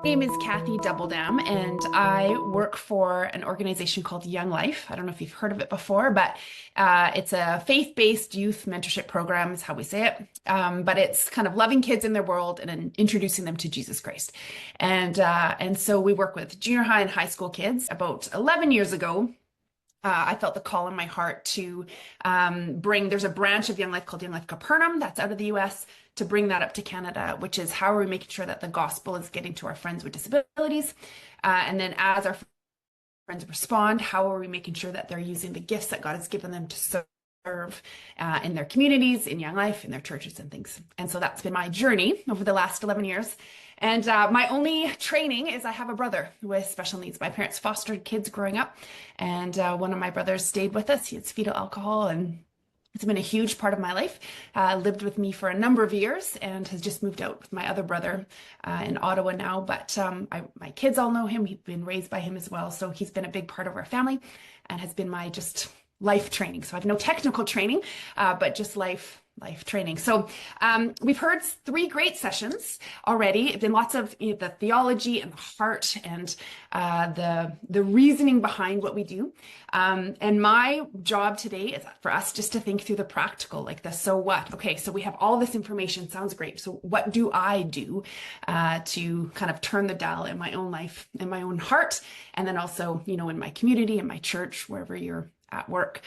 Name is Kathy Dubbledam, and I work for an organization called Young Life. I don't know if you've heard of it before, but it's a faith-based youth mentorship program, is how we say it. But it's kind of loving kids in their world and then introducing them to Jesus Christ. And so we work with junior high and high school kids. About 11 years ago, I felt the call in my heart to there's a branch of Young Life called Young Life Capernaum that's out of the US, to bring that up to Canada, which is how are we making sure that the gospel is getting to our friends with disabilities? And then as our friends respond, how are we making sure that they're using the gifts that God has given them to serve in their communities, in Young Life, in their churches and things. And so that's been my journey over the last 11 years. And my only training is I have a brother with special needs. My parents fostered kids growing up, and one of my brothers stayed with us. He has fetal alcohol, and it's been a huge part of my life. Lived with me for a number of years and has just moved out with my other brother in Ottawa now. But my kids all know him. He's been raised by him as well. So he's been a big part of our family and has been my just life training. So I have no technical training, but just life training. So we've heard 3 great sessions already. It's been lots of the theology and the heart and the reasoning behind what we do. And my job today is for us just to think through the practical, like the so what. Okay, so we have all this information, sounds great. So what do I do to kind of turn the dial in my own life, in my own heart, and then also, in my community, in my church, wherever you're at work.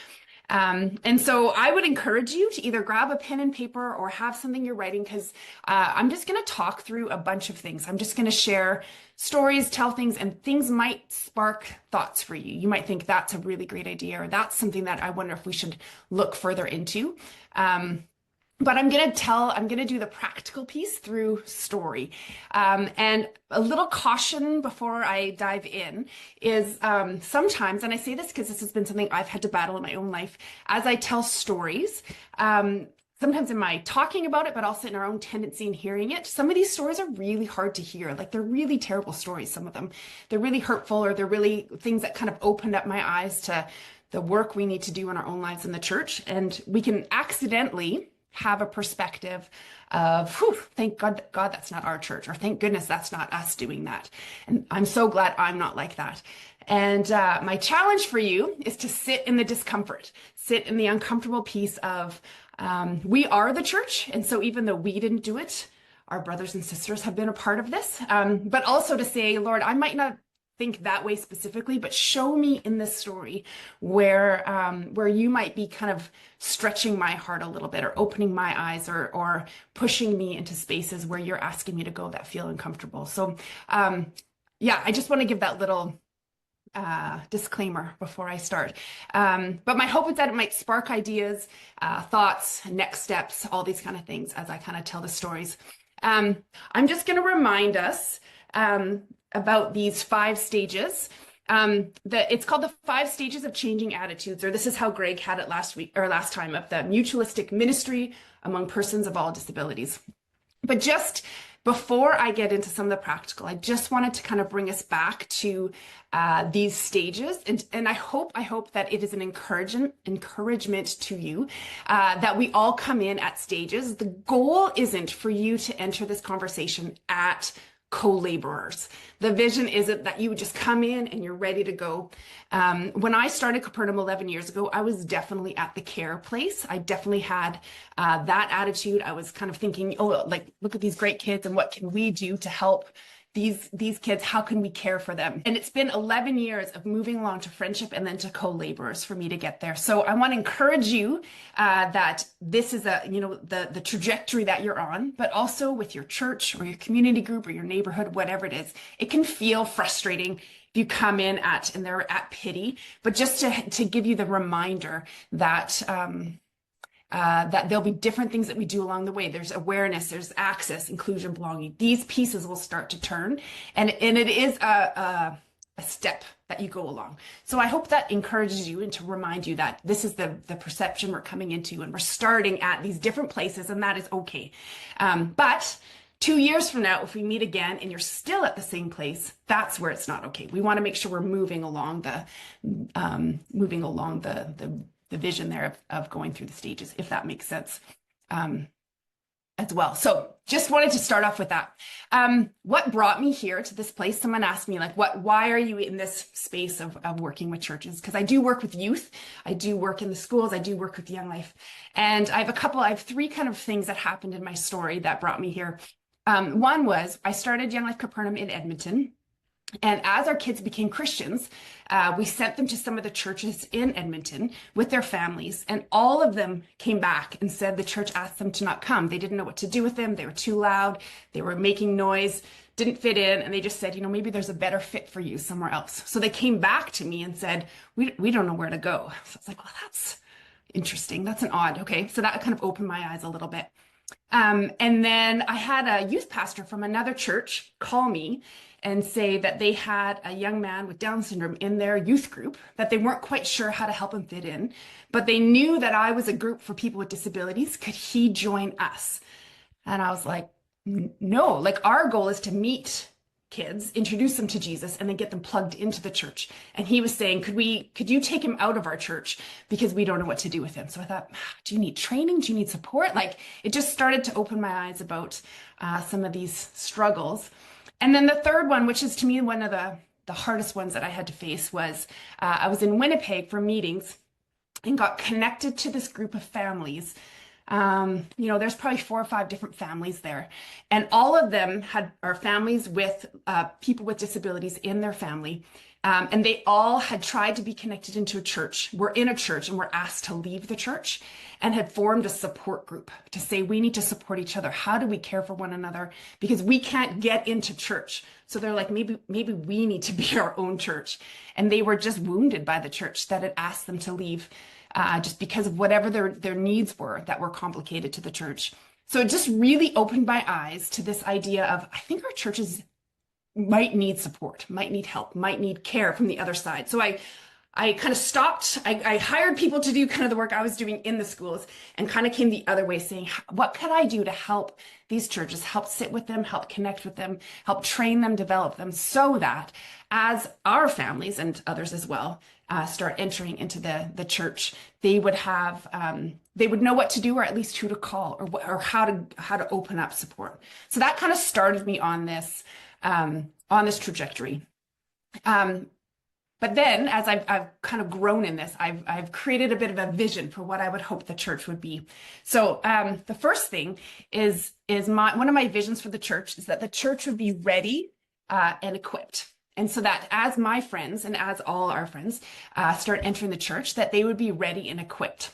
And so I would encourage you to either grab a pen and paper or have something you're writing, because I'm just going to talk through a bunch of things. I'm just going to share stories, tell things, and things might spark thoughts for you. You might think that's a really great idea, or that's something that I wonder if we should look further into. But I'm going to do the practical piece through story. And a little caution before I dive in is sometimes, and I say this because this has been something I've had to battle in my own life, as I tell stories, sometimes in my talking about it, but also in our own tendency in hearing it, some of these stories are really hard to hear. Like, they're really terrible stories, some of them. They're really hurtful, or they're really things that kind of opened up my eyes to the work we need to do in our own lives in the church. And we can accidentally have a perspective of, thank God, that's not our church, or thank goodness that's not us doing that. And I'm so glad I'm not like that. And my challenge for you is to sit in the discomfort, sit in the uncomfortable piece of, we are the church. And so even though we didn't do it, our brothers and sisters have been a part of this. But also to say, Lord, I might not think that way specifically, but show me in this story where you might be kind of stretching my heart a little bit, or opening my eyes, or pushing me into spaces where you're asking me to go that feel uncomfortable. So I just want to give that little disclaimer before I start. But my hope is that it might spark ideas, thoughts, next steps, all these kind of things as I kind of tell the stories. I'm just going to remind us about these 5 stages. It's called the 5 stages of changing attitudes, or this is how Greg had it last time, of the mutualistic ministry among persons of all disabilities. But just before I get into some of the practical, I just wanted to kind of bring us back to these stages, and I hope that it is an encouragement to you that we all come in at stages. The goal isn't for you to enter this conversation at co-laborers. The vision isn't that you would just come in and you're ready to go. When I started Capernaum 11 years ago, I was definitely at the care place. I definitely had that attitude. I was kind of thinking, look at these great kids, and what can we do to help these kids? How can we care for them? And it's been 11 years of moving along to friendship and then to co-laborers for me to get there. So I want to encourage you that this is the trajectory that you're on, but also with your church or your community group or your neighborhood, whatever it is. It can feel frustrating if you come in and they're at pity, but just to give you the reminder that that there'll be different things that we do along the way. There's awareness, there's access, inclusion, belonging. These pieces will start to turn, and it is a step that you go along. So I hope that encourages you and to remind you that this is the perception we're coming into, and we're starting at these different places, and that is okay. But 2 years from now, if we meet again and you're still at the same place, that's where it's not okay. We want to make sure we're moving along the vision there of going through the stages, if that makes sense. as well. So just wanted to start off with that. What brought me here to this place? Someone asked me, like, why are you in this space of working with churches? Because I do work with youth. I do work in the schools. I do work with Young Life. And I have three kind of things that happened in my story that brought me here. One was I started Young Life Capernaum in Edmonton. And as our kids became Christians, we sent them to some of the churches in Edmonton with their families. And all of them came back and said the church asked them to not come. They didn't know what to do with them. They were too loud. They were making noise, didn't fit in. And they just said, maybe there's a better fit for you somewhere else. So they came back to me and said, we don't know where to go. So it's like, well, that's interesting. That's an odd. Okay. So that kind of opened my eyes a little bit. And then I had a youth pastor from another church call me and say that they had a young man with Down syndrome in their youth group, that they weren't quite sure how to help him fit in, but they knew that I was a group for people with disabilities. Could he join us? And I was like, no, like our goal is to meet kids, introduce them to Jesus, and then get them plugged into the church. And he was saying, could you take him out of our church because we don't know what to do with him? So I thought, do you need training? Do you need support? Like it just started to open my eyes about some of these struggles. And then the third one, which is to me one of the hardest ones that I had to face, was I was in Winnipeg for meetings and got connected to this group of families. There's probably 4 or 5 different families there, and all of them are families with people with disabilities in their family. And they all had tried to be connected into a church, were in a church and were asked to leave the church, and had formed a support group to say, we need to support each other. How do we care for one another? Because we can't get into church. So they're like, maybe we need to be our own church. And they were just wounded by the church that had asked them to leave just because of whatever their needs were that were complicated to the church. So it just really opened my eyes to this idea of, I think our churches might need support, might need help, might need care from the other side. So I kind of stopped. I hired people to do kind of the work I was doing in the schools and kind of came the other way saying, what could I do to help these churches, help sit with them, help connect with them, help train them, develop them, so that as our families and others as well start entering into the church, they would know what to do, or at least who to call, or how to open up support. So that kind of started me on this trajectory. But then, as I've kind of grown in this, I've created a bit of a vision for what I would hope the church would be. So the first thing is one of my visions for the church is that the church would be ready and equipped. And so that as my friends and as all our friends start entering the church, that they would be ready and equipped.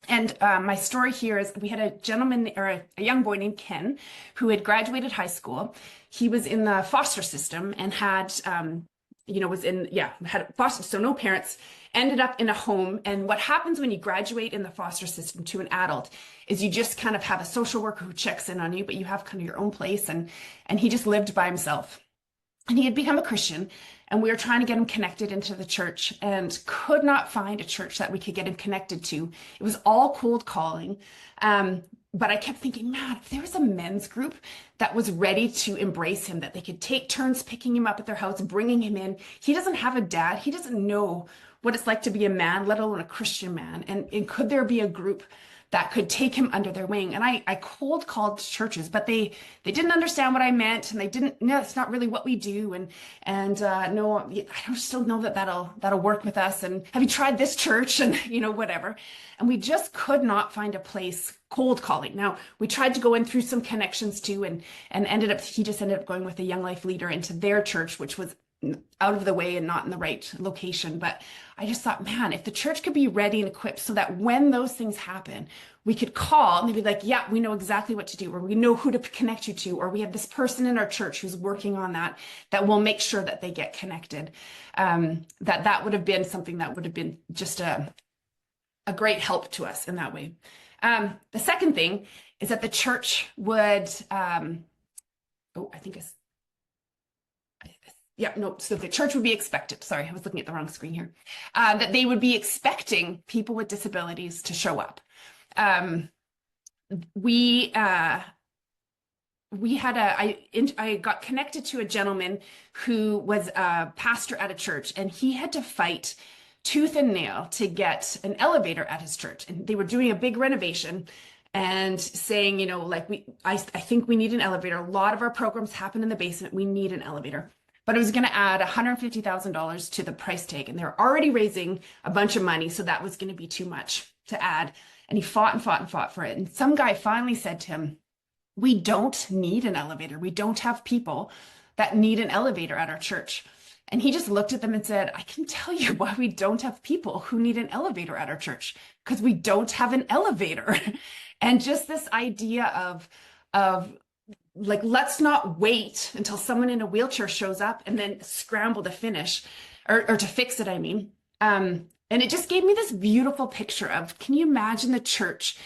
And my story here is we had a gentleman, or a young boy named Ken, who had graduated high school. He was in the foster system and had foster, so no parents, ended up in a home. And what happens when you graduate in the foster system to an adult is you just kind of have a social worker who checks in on you, but you have kind of your own place. And he just lived by himself. And he had become a Christian, and we were trying to get him connected into the church and could not find a church that we could get him connected to. It was all cold calling. But I kept thinking, man, if there was a men's group that was ready to embrace him, that they could take turns picking him up at their house, bringing him in. He doesn't have a dad. He doesn't know what it's like to be a man, let alone a Christian man. And could there be a group that could take him under their wing? And I cold called churches, but they didn't understand what I meant, and they didn't. No, it's not really what we do. And no, I don't still know that'll work with us. And have you tried this church? And whatever. And we just could not find a place cold calling. Now we tried to go in through some connections too, and he just ended up going with a Young Life leader into their church, which was out of the way and not in the right location. But I just thought, man, if the church could be ready and equipped so that when those things happen, we could call and they'd be like, yeah, we know exactly what to do, or we know who to connect you to, or we have this person in our church who's working on that will make sure that they get connected. That would have been something that would have been just a great help to us in that way. The second thing is that the church would, so the church would be expected. Sorry, I was looking at the wrong screen here. That they would be expecting people with disabilities to show up. I got connected to a gentleman who was a pastor at a church, and he had to fight tooth and nail to get an elevator at his church. And they were doing a big renovation. and saying, like I think we need an elevator. A lot of our programs happen in the basement. We need an elevator. But it was going to add $150,000 to the price tag. And they're already raising a bunch of money. So that was going to be too much to add. And he fought and fought and fought for it. And some guy finally said to him, we don't need an elevator. We don't have people that need an elevator at our church. And he just looked at them and said, I can tell you why we don't have people who need an elevator at our church, because we don't have an elevator. And just this idea of like, let's not wait until someone in a wheelchair shows up and then scramble to finish or to fix it, I mean. And it just gave me this beautiful picture of, can you imagine the church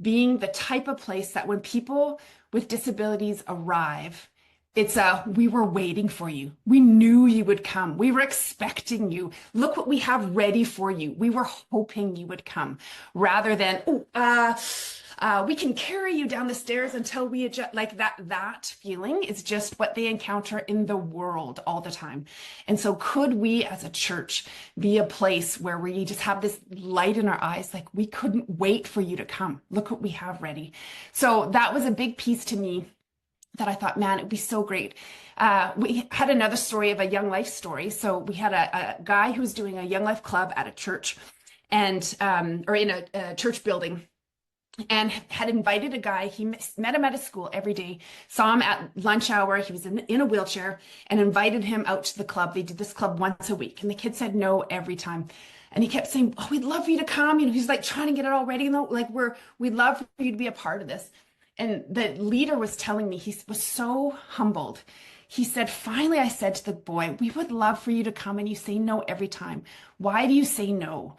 being the type of place that when people with disabilities arrive, it's we were waiting for you. We knew you would come. We were expecting you. Look what we have ready for you. We were hoping you would come, rather than, we can carry you down the stairs until we adjust. Like that feeling is just what they encounter in the world all the time. And so could we as a church be a place where we just have this light in our eyes, like we couldn't wait for you to come. Look what we have ready. So that was a big piece to me that I thought, man, it'd be so great. We had another story of a Young Life story. So we had a guy who was doing a Young Life club at a church and, or in a church building, and had invited a guy. He met him at his school every day, saw him at lunch hour. He was in a wheelchair, and invited him out to the club. They did this club once a week, and the kid said no every time. And he kept saying, oh, we'd love for you to come. He's like trying to get it all ready. Like we'd love for you to be a part of this. And the leader was telling me, he was so humbled. He said, finally, I said to the boy, we would love for you to come, and you say no every time. Why do you say no?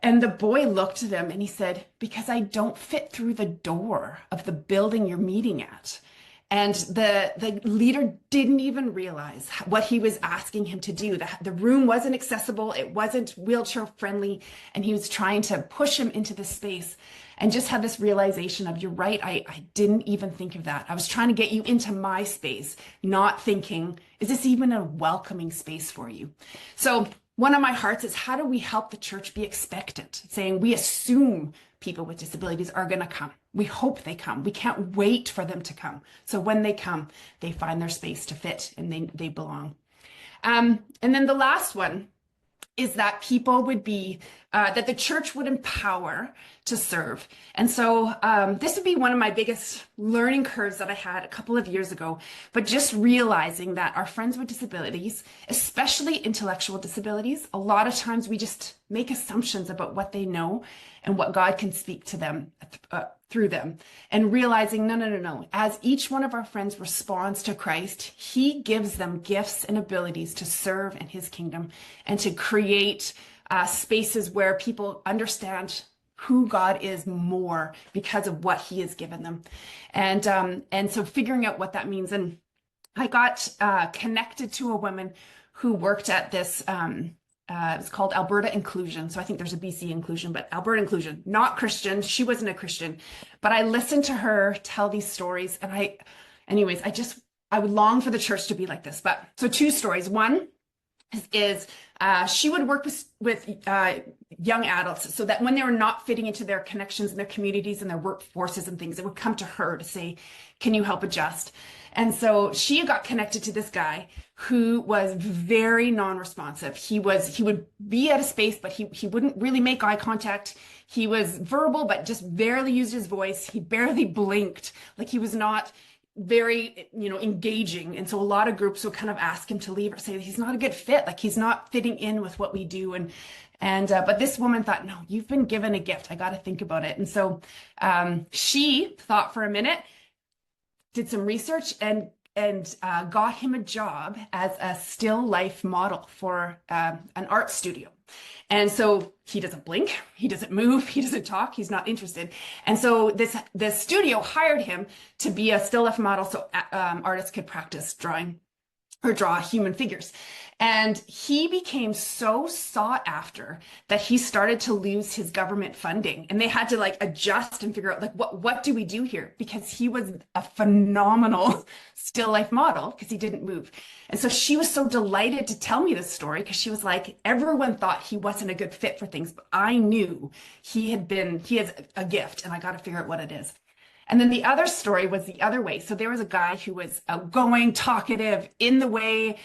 And the boy looked at him and he said, because I don't fit through the door of the building you're meeting at. And the leader didn't even realize what he was asking him to do. The room wasn't accessible. It wasn't wheelchair friendly. And he was trying to push him into this space, and just had this realization of, you're right. I didn't even think of that. I was trying to get you into my space, not thinking, is this even a welcoming space for you? So one of my hearts is, how do we help the church be expectant? Saying we assume people with disabilities are going to come. We hope they come. We can't wait for them to come. So when they come, they find their space to fit and they belong. And then the last one is that people would be, that the church would empower to serve. And so this would be one of my biggest learning curves that I had a couple of years ago, but just realizing that our friends with disabilities, especially intellectual disabilities, a lot of times we just make assumptions about what they know and what God can speak to them through them, and realizing, no. As each one of our friends responds to Christ, he gives them gifts and abilities to serve in his kingdom and to create spaces where people understand who God is more because of what he has given them. And so figuring out what that means. And I got connected to a woman who worked at this, it was called Alberta Inclusion. So I think there's a BC Inclusion, but Alberta Inclusion, not Christian. She wasn't a Christian, but I listened to her tell these stories. And I would long for the church to be like this. But so two stories. One is she would work with young adults, so that when they were not fitting into their connections and their communities and their workforces and things, it would come to her to say, can you help adjust? And so she got connected to this guy who was very non-responsive. He would be at a space, but he wouldn't really make eye contact. He was verbal, but just barely used his voice. He barely blinked. Like, he was not very, engaging. And so a lot of groups would kind of ask him to leave or say, he's not a good fit. Like, he's not fitting in with what we do. But this woman thought, no, you've been given a gift. I got to think about it. And so she thought for a minute, did some research, and got him a job as a still life model for an art studio. And so he doesn't blink, he doesn't move, he doesn't talk, he's not interested. And so this studio hired him to be a still life model so artists could practice drawing. or draw human figures. And he became so sought after that he started to lose his government funding, and they had to like adjust and figure out like what do we do here, because he was a phenomenal still life model because he didn't move. And so she was so delighted to tell me this story, because she was like, everyone thought he wasn't a good fit for things, but I knew he has a gift, and I got to figure out what it is. And then the other story was the other way. So there was a guy who was outgoing, talkative, in the way,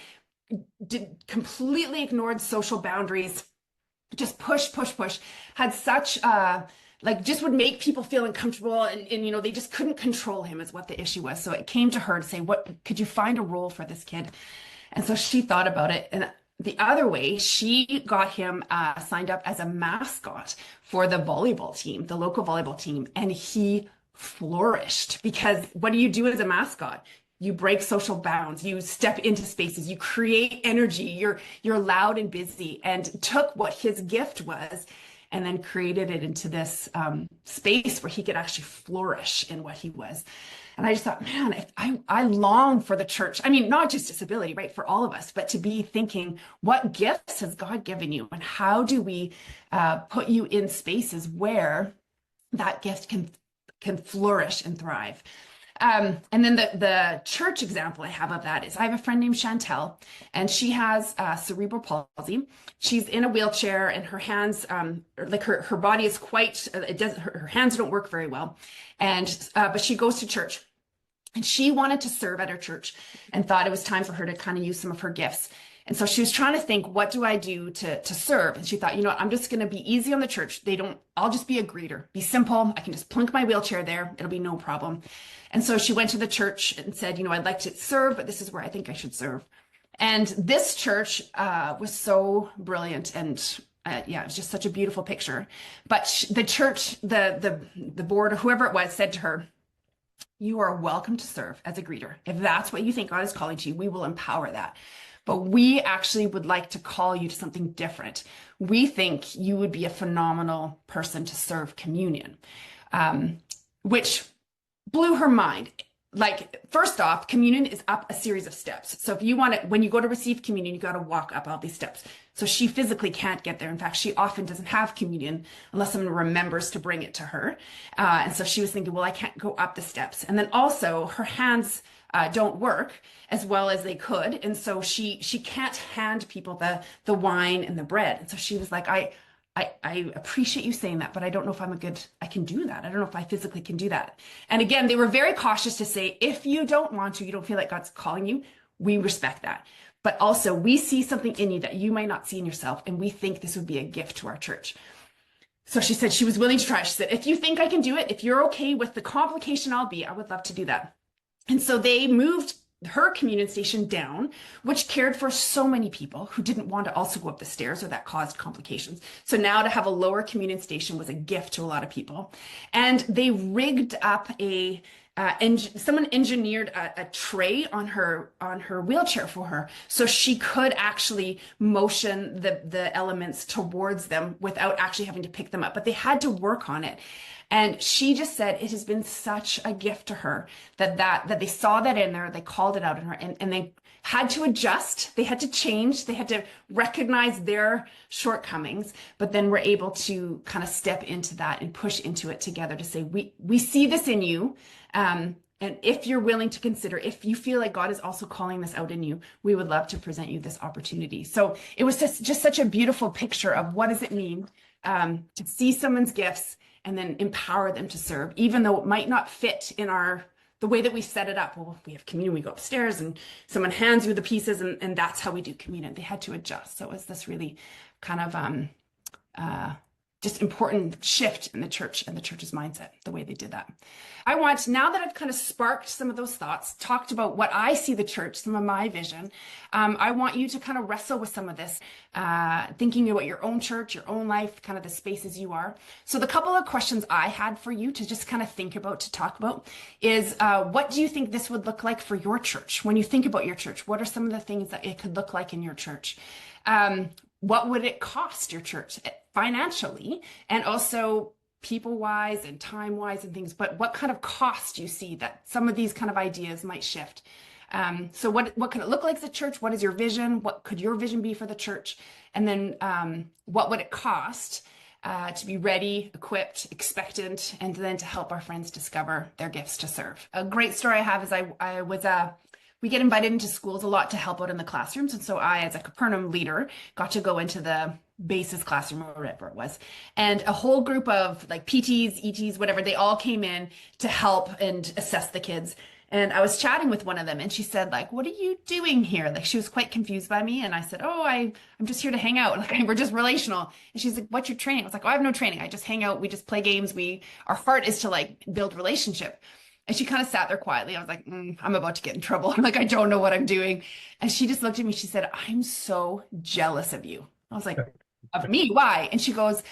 completely ignored social boundaries, just push, had such like just would make people feel uncomfortable, and you know, they just couldn't control him is what the issue was. So it came to her to say, what could you find a role for this kid? And so she thought about it, and the other way, she got him signed up as a mascot for the volleyball team, the local volleyball team, and he flourished, because what do you do as a mascot? You break social bounds, you step into spaces, you create energy, you're loud and busy, and took what his gift was and then created it into this space where he could actually flourish in what he was. And I just thought, man, if I long for the church. I mean, not just disability, right? For all of us, but to be thinking, what gifts has God given you? And how do we put you in spaces where that gift can flourish and thrive? And then the church example I have of that is I have a friend named Chantel, and she has cerebral palsy. She's in a wheelchair, and her hands, like her body is quite, her hands don't work very well. And, but she goes to church, and she wanted to serve at her church and thought it was time for her to kind of use some of her gifts. And so she was trying to think, what do I do to serve? And she thought, you know what, I'm just going to be easy on the church. I'll just be a greeter, be simple. I can just plunk my wheelchair there. It'll be no problem. And so she went to the church and said, you know, I'd like to serve, but this is where I think I should serve. And this church was so brilliant. And yeah, it was just such a beautiful picture. But the church, the board, or whoever it was, said to her, you are welcome to serve as a greeter. If that's what you think God is calling to you, we will empower that. But we actually would like to call you to something different. We think you would be a phenomenal person to serve communion, which blew her mind. Like, first off, communion is up a series of steps. So if you want to, when you go to receive communion, you got to walk up all these steps. So she physically can't get there. In fact, she often doesn't have communion unless someone remembers to bring it to her. And so she was thinking, well, I can't go up the steps. And then also her hands don't work as well as they could. And so she can't hand people the wine and the bread. And so she was like, I appreciate you saying that, but I don't know if I can do that. I don't know if I physically can do that. And again, they were very cautious to say, if you don't want to, you don't feel like God's calling you, we respect that. But also we see something in you that you might not see in yourself. And we think this would be a gift to our church. So she said she was willing to try. She said, if you think I can do it, if you're okay with the complication I would love to do that. And so they moved her communion station down, which cared for so many people who didn't want to also go up the stairs, or that caused complications. So now to have a lower communion station was a gift to a lot of people. And they rigged up someone engineered a tray on her wheelchair for her, so she could actually motion the elements towards them without actually having to pick them up. But they had to work on it. And she just said it has been such a gift to her that they saw that in there, they called it out in her, and they had to adjust, they had to change, they had to recognize their shortcomings, but then we're able to kind of step into that and push into it together to say, we see this in you. And if you're willing to consider, if you feel like God is also calling this out in you, we would love to present you this opportunity. So it was just such a beautiful picture of what does it mean to see someone's gifts and then empower them to serve, even though it might not fit in the way that we set it up. Well, we have communion, we go upstairs and someone hands you the pieces, and that's how we do communion. They had to adjust. So it was this really kind of just important shift in the church and the church's mindset, the way they did that. I want, now that I've kind of sparked some of those thoughts, talked about what I see the church, some of my vision, I want you to kind of wrestle with some of this, thinking about your own church, your own life, kind of the spaces you are. So the couple of questions I had for you to just kind of think about, to talk about, is what do you think this would look like for your church? When you think about your church, what are some of the things that it could look like in your church? What would it cost your church financially, and also people-wise and time-wise and things? But what kind of cost do you see that some of these kind of ideas might shift? So what could it look like as a church? What is your vision? What could your vision be for the church? And then what would it cost to be ready, equipped, expectant, and then to help our friends discover their gifts to serve? A great story I have is I was we get invited into schools a lot to help out in the classrooms. And so I, as a Capernaum leader, got to go into the basis classroom or whatever it was. And a whole group of like PTs, ETs, whatever, they all came in to help and assess the kids. And I was chatting with one of them and she said, like, what are you doing here? Like, she was quite confused by me. And I said, oh, I'm just here to hang out. Like, we're just relational. And she's like, what's your training? I was like, oh, I have no training. I just hang out. We just play games. Our heart is to like build relationship. And she kind of sat there quietly. I was like, I'm about to get in trouble. I'm like, I don't know what I'm doing. And she just looked at me. She said, I'm so jealous of you. I was like, of me? Why? And she goes,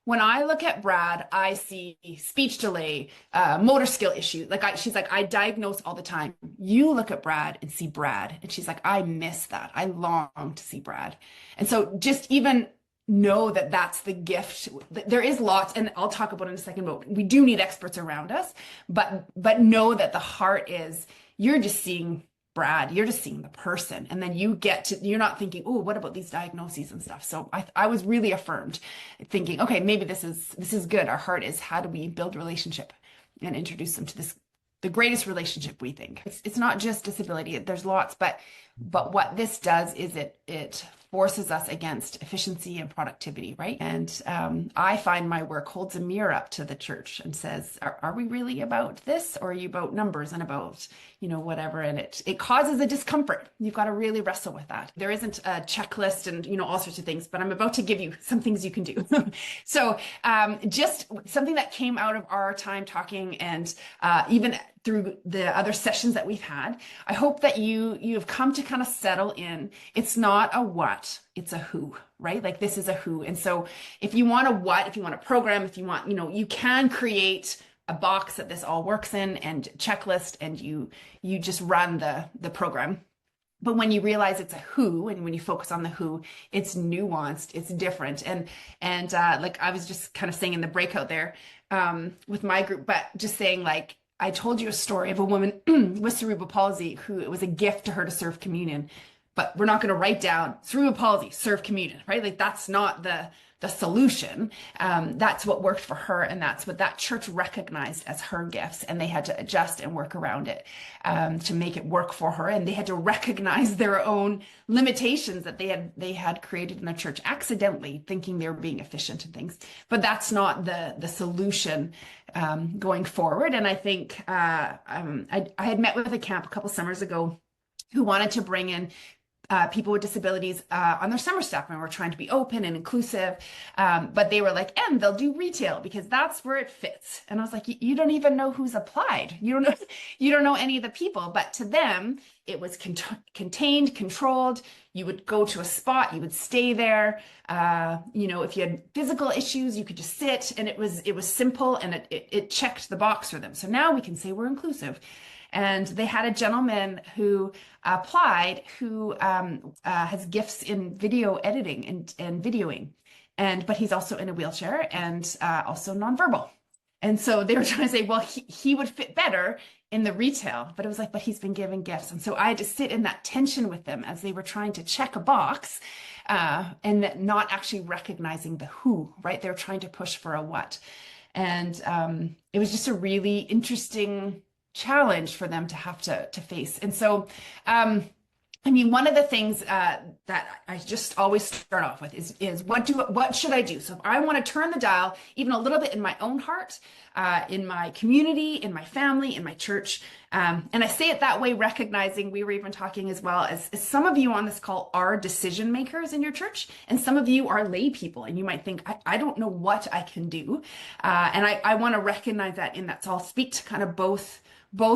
when I look at Brad, I see speech delay, motor skill issues. She's like, I diagnose all the time. You look at Brad and see Brad. And she's like, I miss that. I long to see Brad. And so just even know that that's the gift. There is lots, and I'll talk about it in a second, but we do need experts around us, but know that the heart is, you're just seeing Brad, you're just seeing the person. And then you're not thinking, oh, what about these diagnoses and stuff? So I was really affirmed thinking, okay, maybe this is good. Our heart is, how do we build relationship and introduce them to the greatest relationship we think. It's not just disability, there's lots, but what this does is it forces us against efficiency and productivity, right? And I find my work holds a mirror up to the church and says, are we really about this, or are you about numbers and about, whatever? And it causes a discomfort. You've got to really wrestle with that. There isn't a checklist and, all sorts of things, but I'm about to give you some things you can do. So just something that came out of our time talking and even through the other sessions that we've had, I hope that you've come to kind of settle in. It's not a what, it's a who, right? Like, this is a who. And so if you want a what, if you want a program, if you want, you can create a box that this all works in and checklist, and you just run the program. But when you realize it's a who, and when you focus on the who, it's nuanced, it's different. And like I was just kind of saying in the breakout there with my group, but just saying, like, I told you a story of a woman with cerebral palsy who it was a gift to her to serve communion, but we're not going to write down cerebral palsy, serve communion, right? Like, that's not the solution. That's what worked for her. And that's what that church recognized as her gifts. And they had to adjust and work around it to make it work for her. And they had to recognize their own limitations that they had created in the church accidentally, thinking they were being efficient and things. But that's not the solution going forward. And I think I had met with a camp a couple summers ago who wanted to bring in people with disabilities on their summer staff, and we're trying to be open and inclusive. But they were like, and they'll do retail because that's where it fits. And I was like, you don't even know who's applied. You don't know any of the people. But to them, it was contained, controlled. You would go to a spot, you would stay there. If you had physical issues, you could just sit, and it was simple, and it checked the box for them. So now we can say we're inclusive. And they had a gentleman who applied who has gifts in video editing and videoing, but he's also in a wheelchair and also nonverbal. And so they were trying to say, well, he would fit better in the retail, but it was like, but he's been given gifts. And so I had to sit in that tension with them as they were trying to check a box and not actually recognizing the who, right? They were trying to push for a what. And it was just a really interesting challenge for them to have to face. And so, one of the things that I just always start off with is what should I do? So if I want to turn the dial even a little bit in my own heart, in my community, in my family, in my church, and I say it that way, recognizing we were even talking as well as some of you on this call are decision makers in your church, and some of you are lay people, and you might think, I don't know what I can do. And I want to recognize that in that. So I'll speak to kind of both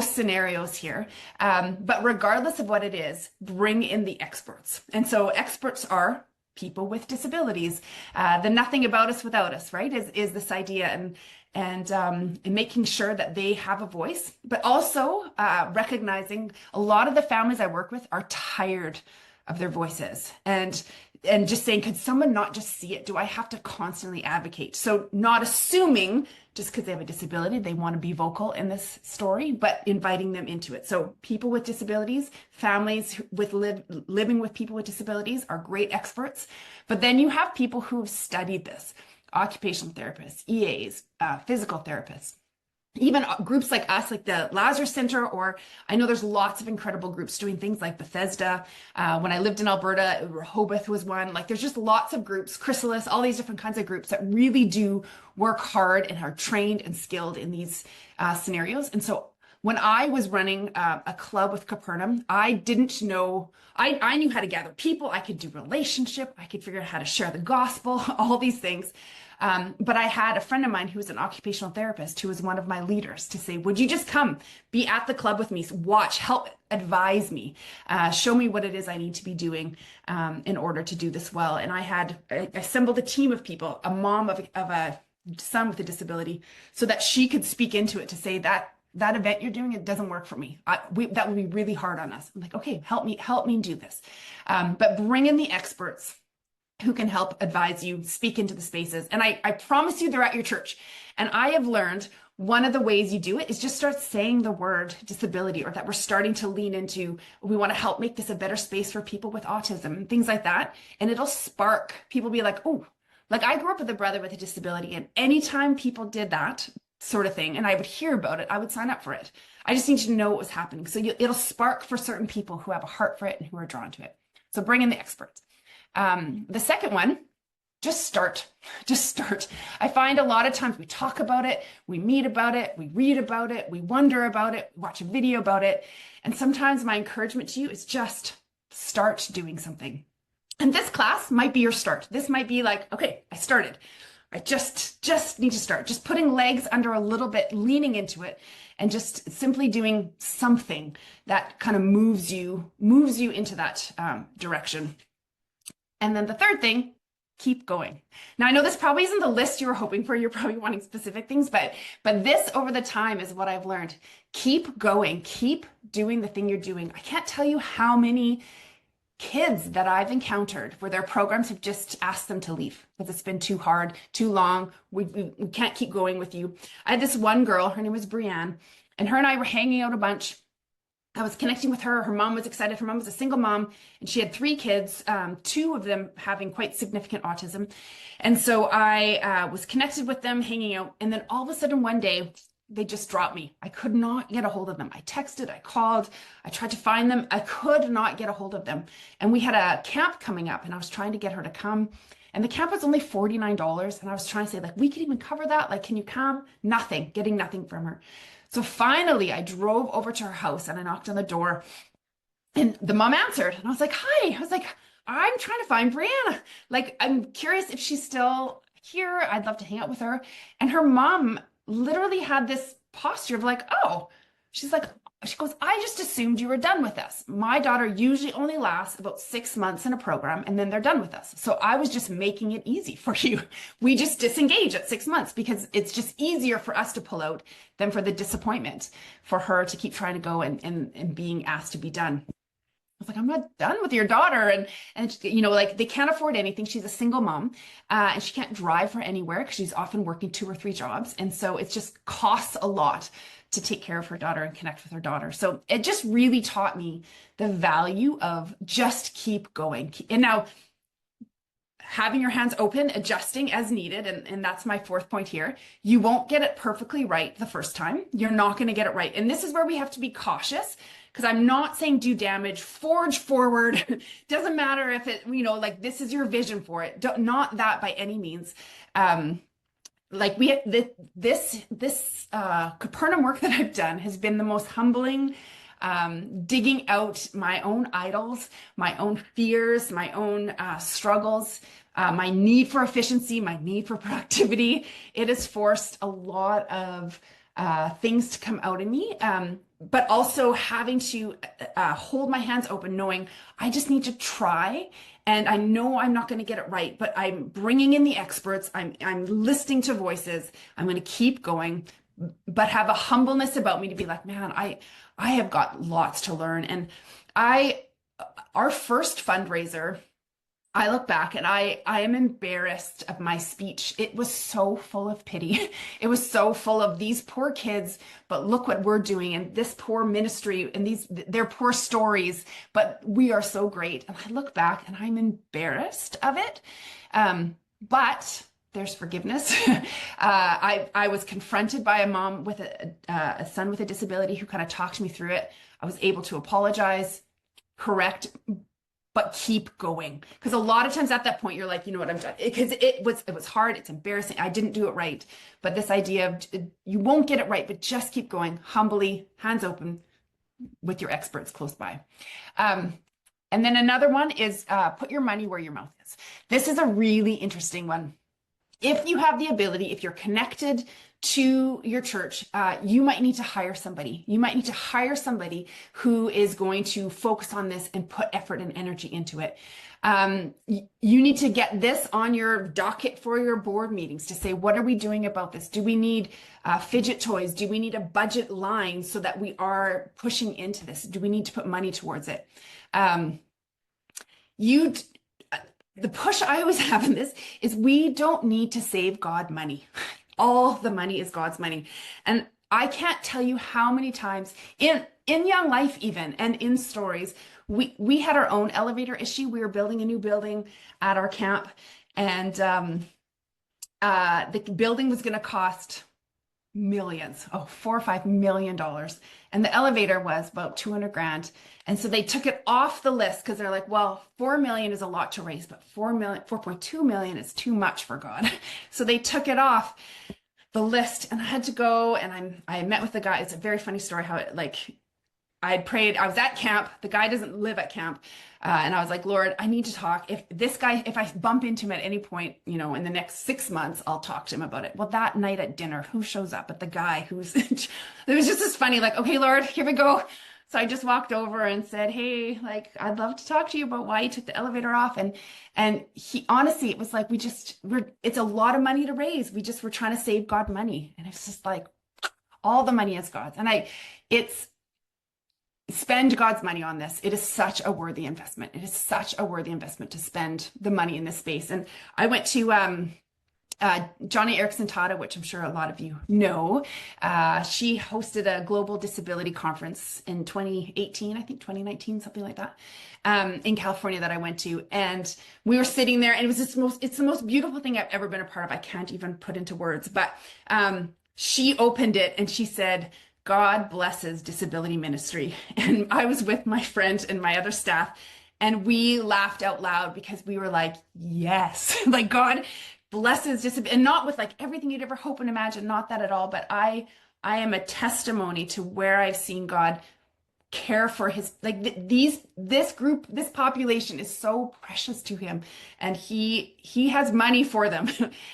scenarios here. But regardless of what it is, bring in the experts. And so experts are people with disabilities. The nothing about us without us, right? Is this idea, and making sure that they have a voice, but also recognizing a lot of the families I work with are tired of their voices, and just saying, could someone not just see it? Do I have to constantly advocate? So not assuming just because they have a disability. They want to be vocal in this story, but inviting them into it. So people with disabilities, families with living with people with disabilities are great experts. But then you have people who have studied this, occupational therapists, EAs, physical therapists, even groups like us, like the Lazarus Center, or I know there's lots of incredible groups doing things like Bethesda. When I lived in Alberta, Rehoboth was one. Like there's just lots of groups, Chrysalis, all these different kinds of groups that really do work hard and are trained and skilled in these scenarios. And so when I was running a club with Capernaum, I didn't know, I knew how to gather people. I could do relationship. I could figure out how to share the gospel, all these things. But I had a friend of mine who was an occupational therapist who was one of my leaders to say, would you just come be at the club with me, watch, help advise me, show me what it is I need to be doing in order to do this well. And I assembled a team of people, a mom of a son with a disability, so that she could speak into it to say that event you're doing, it doesn't work for me. That would be really hard on us. I'm like, okay, help me do this. But bring in the experts who can help advise you, speak into the spaces. And I promise you they're at your church. And I have learned one of the ways you do it is just start saying the word disability, or that we're starting to lean into, we want to help make this a better space for people with autism and things like that. And it'll spark, people be like, oh, like I grew up with a brother with a disability, and anytime people did that sort of thing and I would hear about it, I would sign up for it. I just need to know what was happening. So it'll spark for certain people who have a heart for it and who are drawn to it. So bring in the experts. The second one, just start. I find a lot of times we talk about it, we meet about it, we read about it, we wonder about it, we watch a video about it. And sometimes my encouragement to you is just start doing something. And this class might be your start. This might be like, okay, I started. I just need to start. Just putting legs under a little bit, leaning into it, and just simply doing something that kind of moves you into that direction. And then the third thing, keep going. Now, I know this probably isn't the list you were hoping for. You're probably wanting specific things, but this over the time is what I've learned. Keep going, keep doing the thing you're doing. I can't tell you how many kids that I've encountered where their programs have just asked them to leave because it's been too hard, too long. We can't keep going with you. I had this one girl, her name was Brianne, and her and I were hanging out a bunch. I was connecting with her. Her mom was excited. Her mom was a single mom, and she had 3 kids, 2 of them having quite significant autism. And so I was connected with them, hanging out. And then all of a sudden one day, they just dropped me. I could not get a hold of them. I texted, I called, I tried to find them. I could not get a hold of them. And we had a camp coming up, and I was trying to get her to come. And the camp was only $49. And I was trying to say, like, we could even cover that. Like, can you come? Nothing, getting nothing from her. So finally, I drove over to her house and I knocked on the door, and the mom answered. And I was like, hi. I was like, I'm trying to find Brianna. Like, I'm curious if she's still here. I'd love to hang out with her. And her mom literally had this posture of like, oh, she's like, she goes, I just assumed you were done with us. My daughter usually only lasts about 6 months in a program, and then they're done with us. So I was just making it easy for you. We just disengage at 6 months because it's just easier for us to pull out than for the disappointment for her to keep trying to go and being asked to be done. I was like, I'm not done with your daughter. And you know, like, they can't afford anything. She's a single mom, and she can't drive her anywhere because she's often working 2 or 3 jobs. And so it just costs a lot to take care of her daughter and connect with her daughter. So it just really taught me the value of just keep going. And now having your hands open, adjusting as needed. And that's my 4th point here. You won't get it perfectly right the first time. You're not going to get it right. And this is where we have to be cautious, because I'm not saying do damage, forge forward. Doesn't matter if it, you know, like, this is your vision for it. Not that by any means. Like, this Capernaum work that I've done has been the most humbling, digging out my own idols, my own fears, my own struggles, my need for efficiency, my need for productivity. It has forced a lot of things to come out of me, but also having to hold my hands open, knowing I just need to try. And I know I'm not going to get it right, but I'm bringing in the experts. I'm listening to voices. I'm going to keep going, but have a humbleness about me to be like, man, I have got lots to learn. And our first fundraiser, I look back and I am embarrassed of my speech. It was so full of pity. It was so full of these poor kids, but look what we're doing and this poor ministry and these their poor stories, but we are so great. And I look back and I'm embarrassed of it. But there's forgiveness. I was confronted by a mom with a son with a disability who kind of talked me through it. I was able to apologize, correct, but keep going. Because a lot of times at that point, you're like, you know what, I'm done. Because it was hard. It's embarrassing. I didn't do it right. But this idea of you won't get it right, but just keep going humbly, hands open with your experts close by. And then another one is put your money where your mouth is. This is a really interesting one. If you have the ability, if you're connected to your church, you might need to hire somebody. You might need to hire somebody who is going to focus on this and put effort and energy into it. You need to get this on your docket for your board meetings to say, what are we doing about this? Do we need fidget toys? Do we need a budget line so that we are pushing into this? Do we need to put money towards it? The push I always have in this is we don't need to save God money. All the money is God's money. And I can't tell you how many times in Young Life even and in stories, we had our own elevator issue. We were building a new building at our camp, and the building was going to cost millions, $4 or $5 million. And the elevator was about 200 grand. And so they took it off the list because they're like, well, 4 million is a lot to raise, but 4.2 million is too much for God. So they took it off the list, and I had to go and I met with the guy. It's a very funny story how it I had prayed. I was at camp. The guy doesn't live at camp. And I was like, Lord, I need to talk. If I bump into him at any point, in the next 6 months, I'll talk to him about it. Well, that night at dinner, who shows up? But the guy it was just this funny, okay, Lord, here we go. So I just walked over and said, hey, I'd love to talk to you about why you took the elevator off. And he, honestly, it was like, it's a lot of money to raise. We're trying to save God money. And it's just like, all the money is God's. And spend God's money on this. It is such a worthy investment. It is such a worthy investment to spend the money in this space. And I went to Johnny Erickson Tata, which I'm sure a lot of you know. She hosted a global disability conference in 2018, I think 2019, something like that, in California that I went to. And we were sitting there, and it's the most beautiful thing I've ever been a part of. I can't even put into words, but she opened it and she said, God blesses disability ministry. And I was with my friend and my other staff, and we laughed out loud because we were like, yes, God blesses disability, and not with everything you'd ever hope and imagine, not that at all. But I am a testimony to where I've seen God care for his, this group, this population is so precious to him, and he has money for them.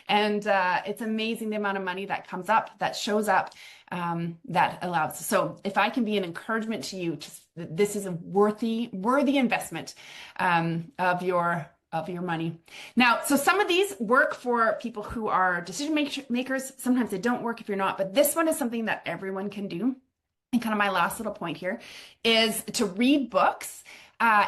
And it's amazing the amount of money that comes up, that shows up, that allows. So if I can be an encouragement to you, this is a worthy investment of your money. Now, so some of these work for people who are decision makers. Sometimes they don't work if you're not, but this one is something that everyone can do. And kind of my last little point here is to read books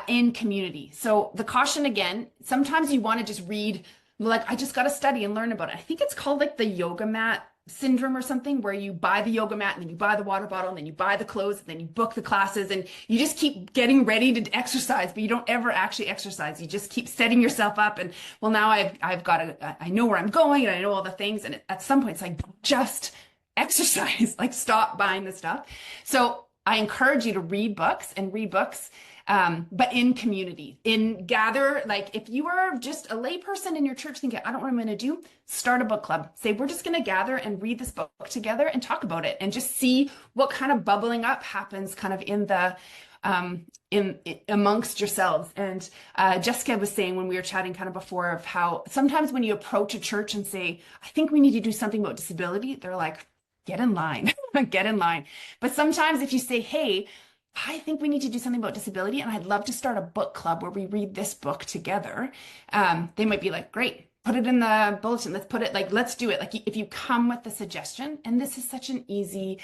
in community. So the caution again, sometimes you want to just read, I just got to study and learn about it. I think it's called the yoga mat syndrome or something, where you buy the yoga mat and then you buy the water bottle and then you buy the clothes and then you book the classes and you just keep getting ready to exercise, but you don't ever actually exercise. You just keep setting yourself up, and well, now I know where I'm going and I know all the things, and at some point it's just exercise, stop buying the stuff. So I encourage you to read books, but in community, gather, if you are just a layperson in your church thinking, I don't know what I'm going to do, start a book club. Say, we're just going to gather and read this book together and talk about it and just see what kind of bubbling up happens kind of in the, amongst yourselves. And Jessica was saying when we were chatting kind of before of how sometimes when you approach a church and say, I think we need to do something about disability, they're like, get in line, get in line. But sometimes if you say, hey, I think we need to do something about disability, and I'd love to start a book club where we read this book together, they might be like, great, put it in the bulletin. Let's put it let's do it. If you come with the suggestion, and this is such an easy,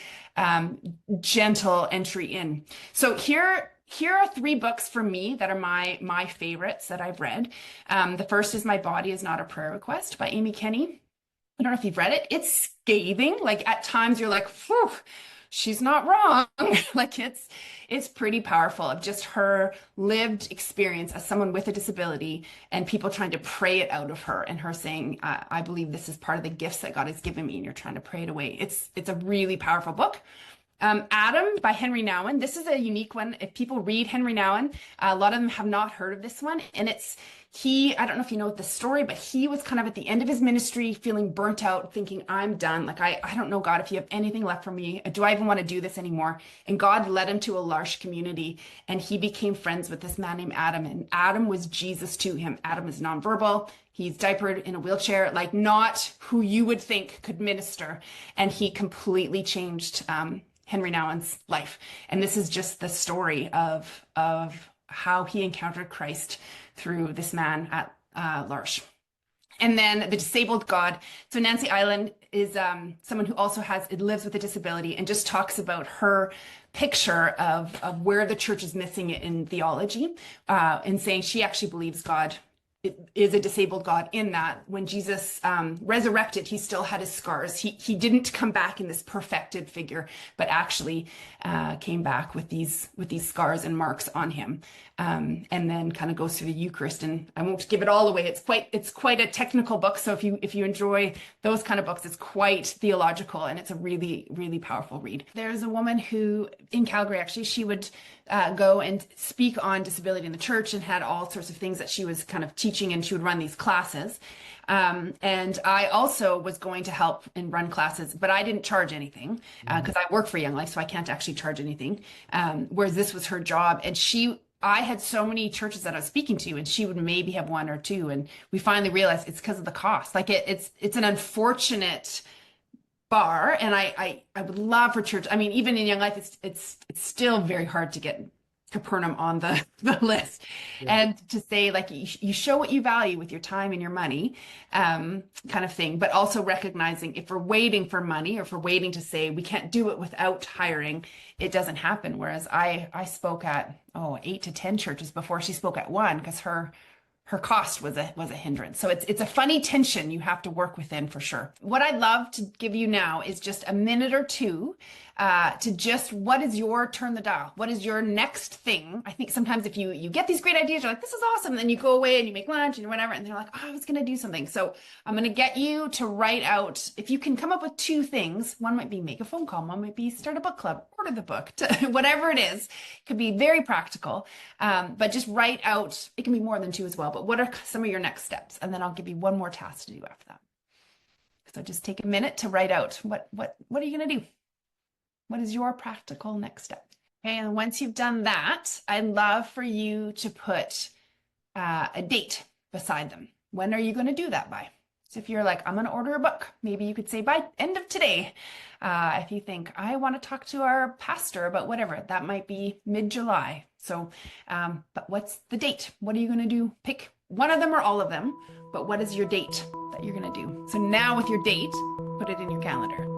gentle entry in. So here here are three books for me that are my favorites that I've read. The first is My Body Is Not a Prayer Request by Amy Kenny. I don't know if you've read it. It's scathing. Like at times you're like, whew, she's not wrong. Like it's pretty powerful of just her lived experience as someone with a disability and people trying to pray it out of her and her saying, I believe this is part of the gifts that God has given me, and you're trying to pray it away. It's a really powerful book. Adam by Henry Nouwen. This is a unique one. If people read Henry Nouwen, a lot of them have not heard of this one. And I don't know if you know the story, but he was kind of at the end of his ministry, feeling burnt out, thinking, I'm done. Like, I don't know, God, if you have anything left for me, do I even want to do this anymore? And God led him to a L'Arche community, and he became friends with this man named Adam. And Adam was Jesus to him. Adam is nonverbal. He's diapered in a wheelchair, like not who you would think could minister. And he completely changed Henry Nouwen's life. And this is just the story of how he encountered Christ through this man at L'Arche. And then The Disabled God. So Nancy Island is someone who also lives with a disability, and just talks about her picture of where the church is missing it in theology, and saying she actually believes God is a disabled God, in that when Jesus resurrected, he still had his scars. He didn't come back in this perfected figure, but actually came back with these scars and marks on him, and then kind of goes through the Eucharist. And I won't give it all away. It's quite a technical book. So if you enjoy those kind of books, it's quite theological, and it's a really, really powerful read. There's a woman who in Calgary, actually, she would go and speak on disability in the church, and had all sorts of things that she was kind of teaching, and she would run these classes. And I also was going to help and run classes, but I didn't charge anything because I work for Young Life, so I can't actually charge anything. Whereas this was her job, and I had so many churches that I was speaking to, and she would maybe have one or two, and we finally realized it's because of the cost. Like it's an unfortunate bar, and I would love for church. I mean, even in Young Life, it's still very hard to get Capernaum on the list. Yeah. And to say, like, you show what you value with your time and your money, kind of thing, but also recognizing if we're waiting for money, or if we're waiting to say we can't do it without hiring, it doesn't happen. Whereas I spoke at 8 to 10 churches before she spoke at one, because her cost was a hindrance. So it's a funny tension you have to work within, for sure. What I'd love to give you now is just a minute or two to just, what is your turn the dial? What is your next thing? I think sometimes if you get these great ideas, you're like, this is awesome. And then you go away and you make lunch and whatever, and they're like, I was going to do something. So I'm going to get you to write out, if you can come up with two things. One might be make a phone call. One might be start a book club, order the book, whatever it is. It could be very practical, but just write out. It can be more than two as well. But what are some of your next steps? And then I'll give you one more task to do after that. So just take a minute to write out what are you going to do? What is your practical next step? Okay, and once you've done that, I'd love for you to put a date beside them. When are you going to do that by? So if you're like, I'm going to order a book, maybe you could say by end of today. If you think, I want to talk to our pastor about whatever, that might be mid-July. So, but what's the date? What are you going to do? Pick one of them or all of them, but what is your date that you're going to do? So now with your date, put it in your calendar.